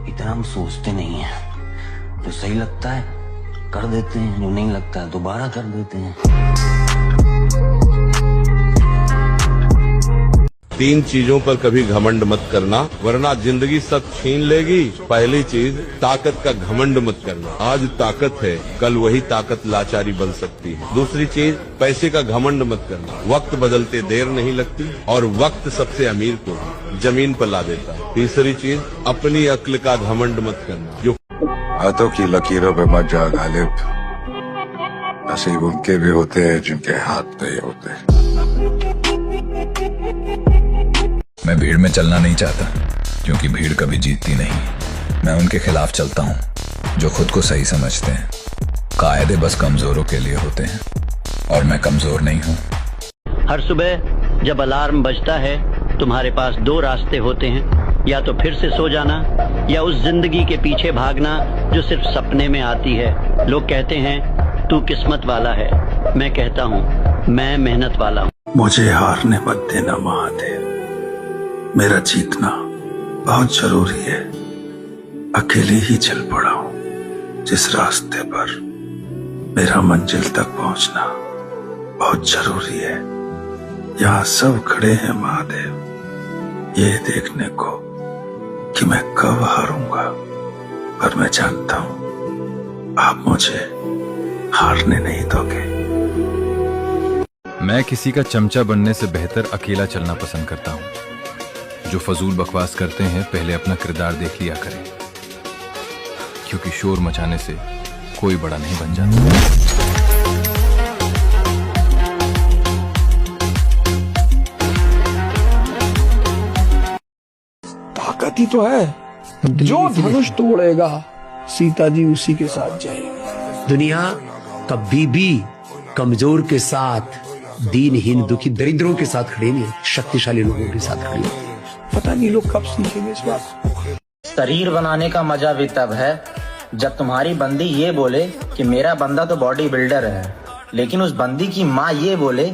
इतना हम सोचते नहीं है। जो सही लगता है कर देते हैं, जो नहीं लगता है दोबारा कर देते हैं। 3 चीजों पर कभी घमंड मत करना, वरना जिंदगी सब छीन लेगी। पहली चीज, ताकत का घमंड मत करना। आज ताकत है, कल वही ताकत लाचारी बन सकती है। दूसरी चीज, पैसे का घमंड मत करना। वक्त बदलते देर नहीं लगती और वक्त सबसे अमीर को जमीन पर ला देता है। तीसरी चीज, अपनी अक्ल का घमंड मत करना। जो हाथों की लकीरों पे मत जा गालिब, नसीब उनके भी होते हैं जिनके हाथ नहीं होते। मैं भीड़ में चलना नहीं चाहता, क्योंकि भीड़ कभी जीतती नहीं। मैं उनके खिलाफ चलता हूँ जो खुद को सही समझते हैं। कायदे बस कमजोरों के लिए होते हैं और मैं कमजोर नहीं हूँ। हर सुबह जब अलार्म बजता है तुम्हारे पास 2 रास्ते होते हैं, या तो फिर से सो जाना या उस जिंदगी के पीछे भागना जो सिर्फ सपने में आती है। लोग कहते हैं तू किस्मत वाला है, मैं कहता हूँ मैं मेहनत वाला हूँ। मुझे हारने मत देना महादेव, मेरा जीतना बहुत जरूरी है। अकेले ही चल पड़ा हूँ जिस रास्ते पर, मेरा मंजिल तक पहुंचना बहुत जरूरी है। यहाँ सब खड़े हैं महादेव, ये देखने को कि मैं कब हारूंगा, पर मैं जानता हूँ आप मुझे हारने नहीं दोगे। मैं किसी का चमचा बनने से बेहतर अकेला चलना पसंद करता हूँ। जो फजूल बकवास करते हैं पहले अपना किरदार देख लिया करें, क्योंकि शोर मचाने से कोई बड़ा नहीं बन जाता। ताकत ही तो है, जो धनुष तोड़ेगा सीता जी उसी के साथ जाएगी। दुनिया कभी भी कमजोर के साथ, दीनहीन दुखी दरिद्रों के साथ खड़े नहीं, शक्तिशाली लोगों के साथ खड़े है। पता नहीं लोग कब सीखेंगे इस बात। शरीर बनाने का मजा भी तब है जब तुम्हारी बंदी ये बोले कि मेरा बंदा तो बॉडी बिल्डर है, लेकिन उस बंदी की माँ ये बोले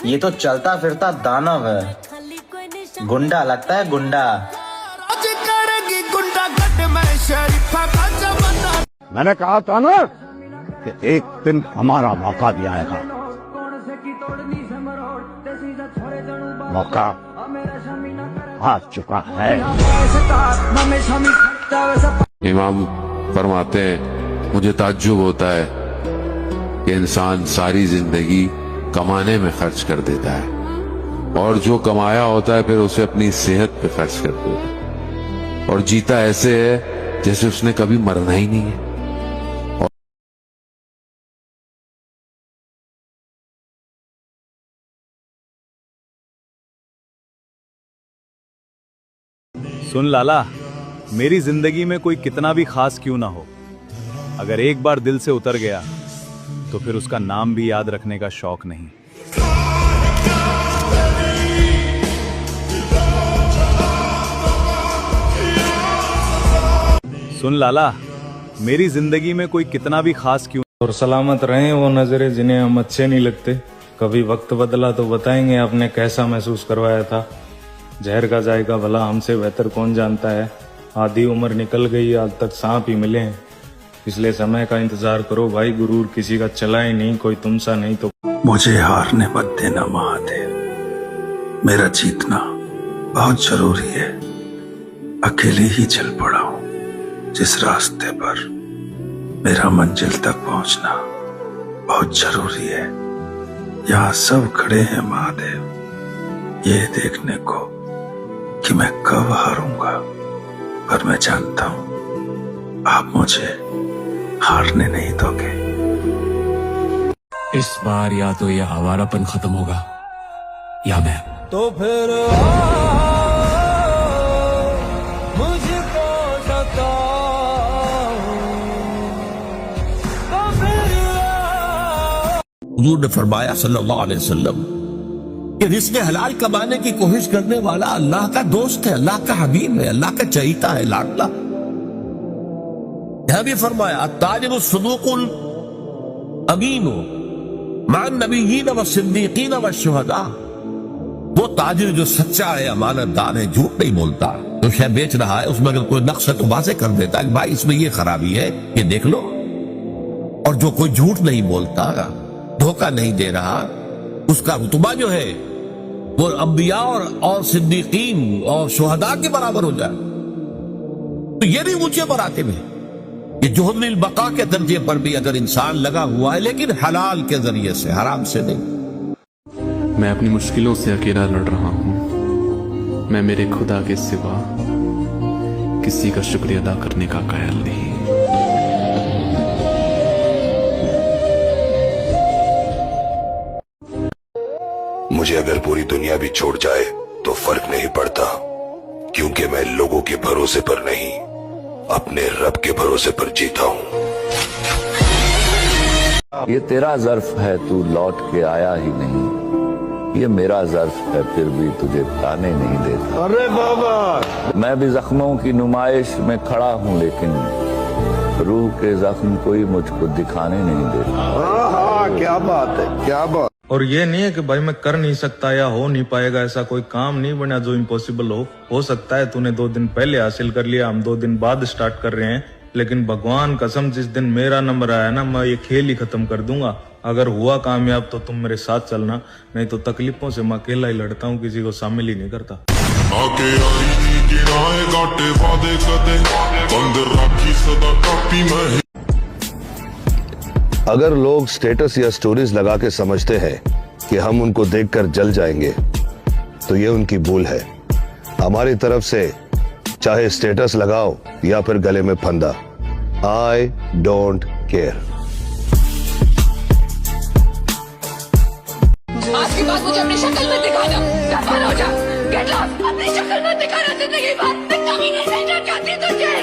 ये तो चलता फिरता दानव है। गुंडा लगता है गुंडा। मैंने कहा था ना कि एक दिन हमारा मौका भी आएगा। मौका आ चुका है। इमाम फरमाते हैं, मुझे ताज्जुब होता है कि इंसान सारी जिंदगी कमाने में खर्च कर देता है और जो कमाया होता है फिर उसे अपनी सेहत पे खर्च कर देता है और जीता ऐसे है जैसे उसने कभी मरना ही नहीं है। सुन लाला, मेरी जिंदगी में कोई कितना भी खास क्यों ना हो, अगर एक बार दिल से उतर गया तो फिर उसका नाम भी याद रखने का शौक नहीं। सुन लाला, मेरी जिंदगी में कोई कितना भी खास क्यों। और सलामत रहें वो नजरे जिन्हें हम अच्छे नहीं लगते। कभी वक्त बदला तो बताएंगे आपने कैसा महसूस करवाया था। जहर का जायका भला हमसे बेहतर कौन जानता है। आधी उम्र निकल गई, आज तक सांप ही मिले हैं। पिछले समय का इंतजार करो भाई, गुरूर किसी का चला ही नहीं, कोई तुमसा नहीं तो। मुझे हारने मत देना महादेव, मेरा जीतना बहुत जरूरी है। अकेले ही चल पड़ा हूँ जिस रास्ते पर, मेरा मंजिल तक पहुंचना बहुत जरूरी है। यहाँ सब खड़े हैं महादेव, ये देखने को कि मैं कब हारूंगा, पर मैं जानता हूँ आप मुझे हारने नहीं दोगे। इस बार या तो ये आवारापन खत्म होगा या मैं। तो फिर मुझको हुजूर ने फरमाया सल्लल्लाहु अलैहि वसल्लम कि रिज़्क़ हलाल कमाने की कोशिश करने वाला अल्लाह का दोस्त है, अल्लाह का हबीब है, अल्लाह का चहीता है, लाडला। यह भी फरमाया ताजिरु सदूकुल अमीनु मान नबिय्यीन व सिद्दीकीन व शुहदा। वो ताजिर जो सच्चा है, अमानतदार है, झूठ नहीं बोलता। जो शय बेच रहा है उसमें अगर कोई नक्श है तो वाज़ेह कर देता है कि भाई इसमें ये खराबी है, ये देख लो। और जो कोई झूठ नहीं बोलता, धोखा नहीं दे रहा, उसका रुतबा जो है वो अंबिया और सिद्दीकीन और शुहदा के बराबर हो जाए। तो ये नहीं ऊंचे मरातिब है। ये जुहदुल बका के दर्जे पर भी अगर इंसान लगा हुआ है, लेकिन हलाल के जरिए से, हराम से नहीं। मैं अपनी मुश्किलों से अकेला लड़ रहा हूं। मैं मेरे खुदा के सिवा किसी का शुक्रिया अदा करने का कायल नहीं। मुझे अगर पूरी दुनिया भी छोड़ जाए तो फर्क नहीं पड़ता, क्योंकि मैं लोगों के भरोसे पर नहीं, अपने रब के भरोसे पर जीता हूँ। ये तेरा ज़र्फ है, तू लौट के आया ही नहीं। ये मेरा ज़र्फ है, फिर भी तुझे ताने नहीं देता। अरे बाबा, मैं भी जख्मों की नुमाइश में खड़ा हूँ, लेकिन रूह के जख्म कोई मुझको दिखाने नहीं देता। हाँ, क्या बात है, क्या बात। और ये नहीं है कि भाई मैं कर नहीं सकता या हो नहीं पाएगा, ऐसा कोई काम नहीं बना जो इम्पॉसिबल हो सकता है। तूने 2 दिन पहले हासिल कर लिया, हम 2 दिन बाद स्टार्ट कर रहे हैं, लेकिन भगवान कसम जिस दिन मेरा नंबर आया ना, मैं ये खेल ही खत्म कर दूंगा। अगर हुआ कामयाब तो तुम मेरे साथ चलना, नहीं तो तकलीफों से मैं अकेला ही लड़ता हूँ, किसी को शामिल ही नहीं करता। अगर लोग स्टेटस या स्टोरीज लगा के समझते हैं कि हम उनको देखकर जल जाएंगे, तो ये उनकी भूल है। हमारी तरफ से चाहे स्टेटस लगाओ या फिर गले में फंदा, आई डोंट केयर। आज की बात मुझे अपनी शक्ल में दिखाना, दफन हो जा, गेट लॉस्ट, अपनी शक्ल में दिखाना जिंदगी भर। मैं कभी नहीं रहना चाहती तुझे।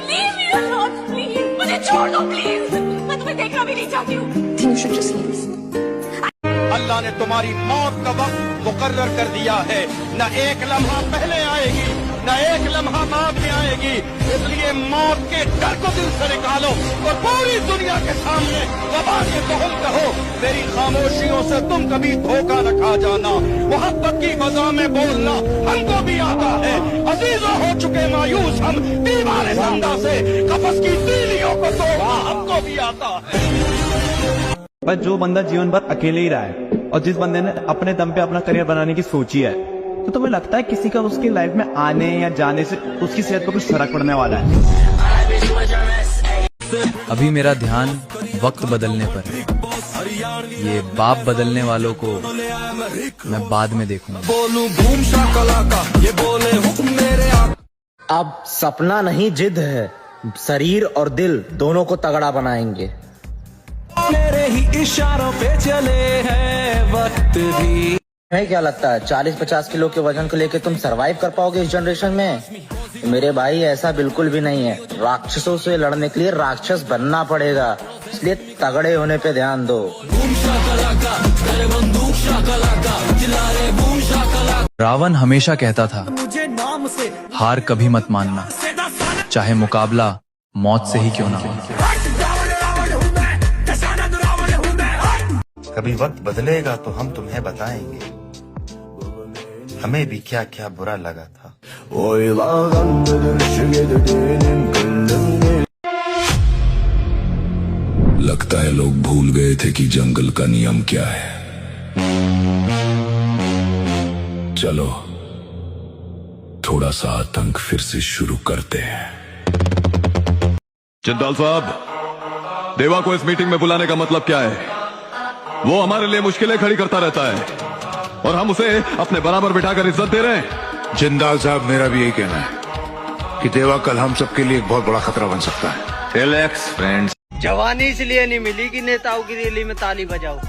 Leave me alone, please. मुझे छोड़ दो प्लीज, मैं तुम्हें देखना भी नहीं चाहती हूँ। You should just leave. अल्लाह ने तुम्हारी मौत का वक्त मुकर्रर कर दिया है, न एक लम्हा पहले आएगी, न एक लम्हा बाद में आएगी। इसलिए मौत के डर को दिल से निकालो और पूरी दुनिया के सामने वबा के कहल कहो, मेरी खामोशियों से तुम कभी धोखा न खा जाना। मोहब्बत की फजा में बोलना हमको भी आता है, अजीजों हो चुके मायूस हम दीवाने जिंदा से, कफस की तीलियों को तोड़ना हमको भी आता है। पर जो बंदा जीवन भर अकेले ही रहा है और जिस बंदे ने अपने दम पे अपना करियर बनाने की सोची है, तो तुम्हें लगता है किसी का उसकी लाइफ में आने या जाने से उसकी सेहत पर कुछ फर्क पड़ने वाला है? अभी मेरा ध्यान वक्त बदलने पर है। ये बाप बदलने वालों को मैं बाद में देखूंगा। अब सपना नहीं जिद है, शरीर और दिल दोनों को तगड़ा बनाएंगे। मेरे ही इशारों पे चले हैं वक्त भी। तुम्हें क्या लगता है 40-50 किलो के वजन को लेके तुम सरवाइव कर पाओगे इस जनरेशन में? मेरे भाई ऐसा बिल्कुल भी नहीं है। राक्षसों से लड़ने के लिए राक्षस बनना पड़ेगा, इसलिए तगड़े होने पे ध्यान दो। रावण हमेशा कहता था, हार कभी मत मानना, चाहे मुकाबला मौत से ही क्यों ना हो। कभी वक्त बदलेगा तो हम तुम्हें बताएंगे, हमें भी क्या क्या बुरा लगा था। लगता है लोग भूल गए थे कि जंगल का नियम क्या है। चलो थोड़ा सा आतंक फिर से शुरू करते हैं। जिंदाल साहब, देवा को इस मीटिंग में बुलाने का मतलब क्या है? वो हमारे लिए मुश्किलें खड़ी करता रहता है और हम उसे अपने बराबर बिठाकर इज्जत दे रहे हैं। जिंदाल साहब, मेरा भी यही कहना है कि देवा कल हम सबके लिए एक बहुत बड़ा खतरा बन सकता है। Relax friends. जवानी इसलिए नहीं मिली कि नेताओं की रैली में ताली बजाओ,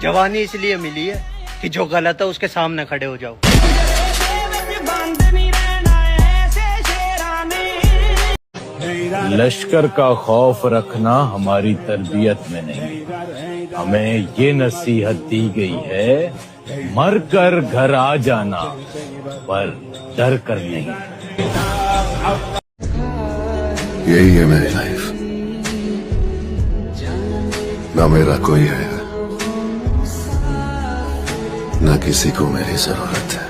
जवानी इसलिए मिली है कि जो गलत है उसके सामने खड़े हो जाओ। लश्कर का खौफ रखना हमारी तरबियत में नहीं, हमें ये नसीहत दी गई है, मर कर घर आ जाना पर डर कर नहीं। यही है मेरी लाइफ, ना मेरा कोई है, ना किसी को मेरी जरूरत है।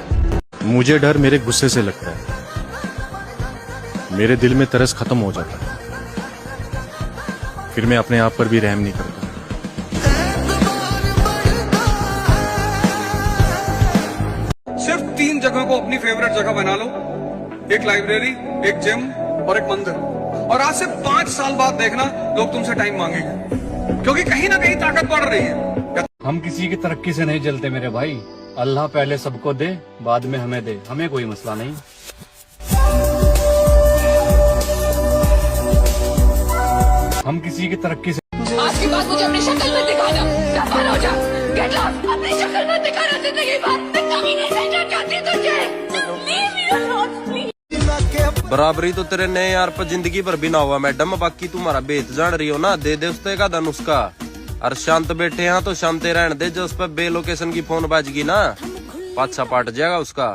मुझे डर मेरे गुस्से से लगता है, मेरे दिल में तरस खत्म हो जाता है, फिर मैं अपने आप पर भी रहम नहीं करता। सिर्फ 3 जगह को अपनी फेवरेट जगह बना लो, एक लाइब्रेरी, एक जिम और एक मंदिर, और आज से 5 साल बाद देखना लोग तुमसे टाइम मांगेंगे, क्योंकि कहीं ना कहीं ताकत बढ़ रही है। हम किसी की तरक्की से नहीं जलते मेरे भाई, अल्लाह पहले सबको दे बाद में हमें दे, हमें कोई मसला नहीं। हम किसी की तरक्की से आज के बाद मुझे अपनी शक्ल में दिखाना, दफा हो जा, गेट लॉस्ट, अपनी शक्ल में दिखाना जिंदगी भर, मैं कभी नहीं देखना चाहती तुझे। Leave me alone, please। बराबरी तो तेरे नए यार पर जिंदगी भर भी ना हुआ मैडम, बाकी तुम्हारा बेत जान रही हो ना, दे दे उसते का धन उसका। और शांत बैठे हैं तो शांति रहने दे, जो उस पर बे लोकेशन की फोन बाजगी ना, पाछा पाट जाएगा उसका।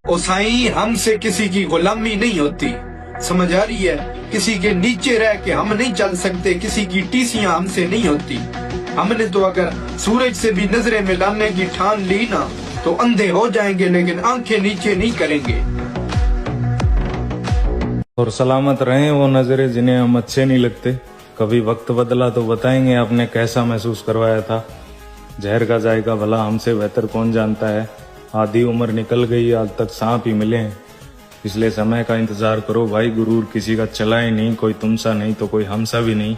ओ साईं, हमसे किसी की गुलामी नहीं होती, समझ आ रही है? किसी के नीचे रह के हम नहीं चल सकते, किसी की टीसियां हमसे नहीं होती। हमने तो अगर सूरज से भी नजरें मिलाने की ठान ली ना, तो अंधे हो जाएंगे लेकिन आंखें नीचे नहीं करेंगे। और सलामत रहें वो नजरें जिन्हें हम अच्छे नहीं लगते। कभी वक्त बदला तो बताएंगे आपने कैसा महसूस करवाया था। जहर का जायका भला हमसे बेहतर कौन जानता है। आधी उम्र निकल गई, आज तक सांप ही मिले हैं। इसलिए समय का इंतजार करो भाई, गुरूर किसी का चला ही नहीं, कोई तुमसा नहीं तो कोई हमसा भी नहीं,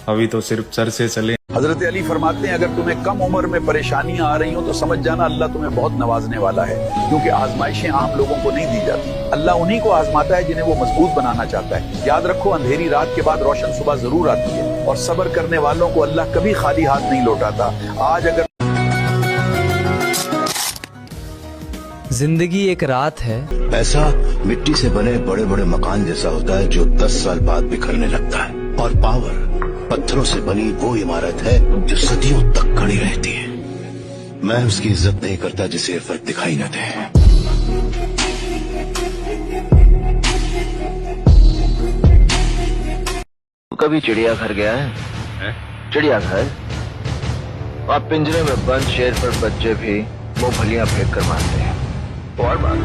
अभी तो सिर्फ सर से चले। हजरत अली फरमाते हैं, अगर तुम्हें कम उम्र में परेशानियां आ रही हो तो समझ जाना अल्लाह तुम्हें बहुत नवाजने वाला है, क्योंकि आजमाइशें आम लोगों को नहीं दी जाती। अल्लाह उन्हीं को आजमाता है जिन्हें वो मजबूत बनाना चाहता है। याद रखो, अंधेरी रात के बाद रोशन सुबह जरूर आती है, और सब्र करने वालों को अल्लाह कभी खाली हाथ नहीं लौटाता। आज अगर जिंदगी एक रात है, पैसा मिट्टी से बने बड़े बड़े मकान जैसा होता है जो 10 साल बाद बिखरने लगता है, और पावर पत्थरों से बनी वो इमारत है जो सदियों तक खड़ी रहती है। मैं उसकी इज्जत नहीं करता जिसे इज्जत दिखाई न दे। कभी चिड़ियाघर गया है? चिड़ियाघर? आप पिंजरे में बंद शेर पर बच्चे भी मूंगफलियां फेंक कर मारते हैं। और बात,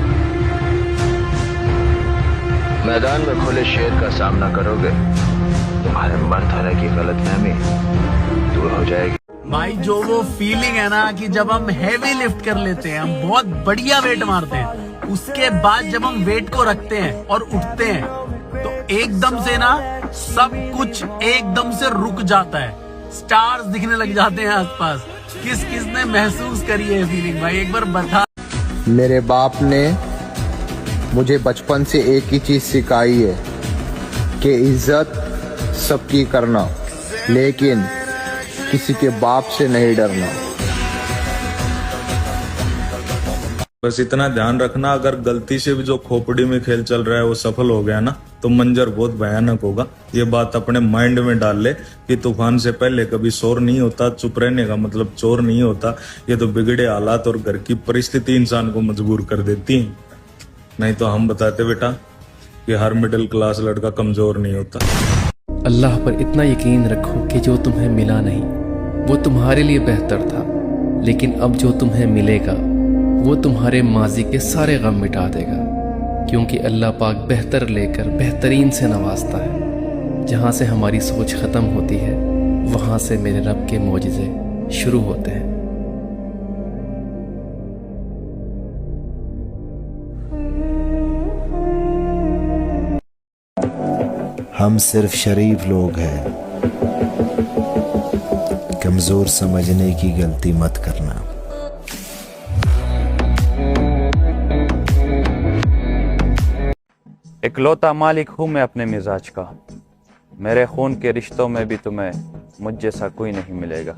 मैदान में खुले शेर का सामना करोगे, तुम्हारे मन थाने की गलतफहमी दूर हो जाएगी। भाई जो वो फीलिंग है ना कि जब हम हैवी लिफ्ट कर लेते हैं, हम बहुत बढ़िया वेट मारते हैं, उसके बाद जब हम वेट को रखते हैं और उठते हैं तो एकदम से ना सब कुछ एकदम से रुक जाता है, स्टार्स दिखने लग जाते हैं आसपास। किस किसने महसूस करी है फीलिंग भाई, एक बार बता। मेरे बाप ने मुझे बचपन से एक ही चीज सिखाई है कि इज्जत सबकी करना, लेकिन किसी के बाप से नहीं डरना। बस इतना ध्यान रखना, अगर गलती से भी जो खोपड़ी में खेल चल रहा है वो सफल हो गया ना, तो मंजर बहुत भयानक होगा। ये बात अपने माइंड में डाल ले कि तूफान से पहले कभी शोर नहीं होता। चुप रहने का मतलब चोर नहीं होता। ये तो बिगड़े हालात और घर की परिस्थिति इंसान को मजबूर कर देती है। नहीं तो हम बताते बेटा कि हर मिडिल क्लास लड़का कमजोर नहीं होता। अल्लाह पर इतना यकीन रखो कि जो तुम्हें मिला नहीं वो तुम्हारे लिए बेहतर था, लेकिन अब जो तुम्हें मिलेगा वो तुम्हारे माजी के सारे गम मिटा देगा, क्योंकि अल्लाह पाक बेहतर लेकर बेहतरीन से नवाजता है। जहाँ से हमारी सोच ख़त्म होती है वहाँ से मेरे रब के मोजिज़े शुरू होते हैं। हम सिर्फ शरीफ लोग हैं, कमजोर समझने की गलती मत करना। इकलौता मालिक हूँ मैं अपने मिजाज का, मेरे खून के रिश्तों में भी तुम्हें मुझ जैसा कोई नहीं मिलेगा।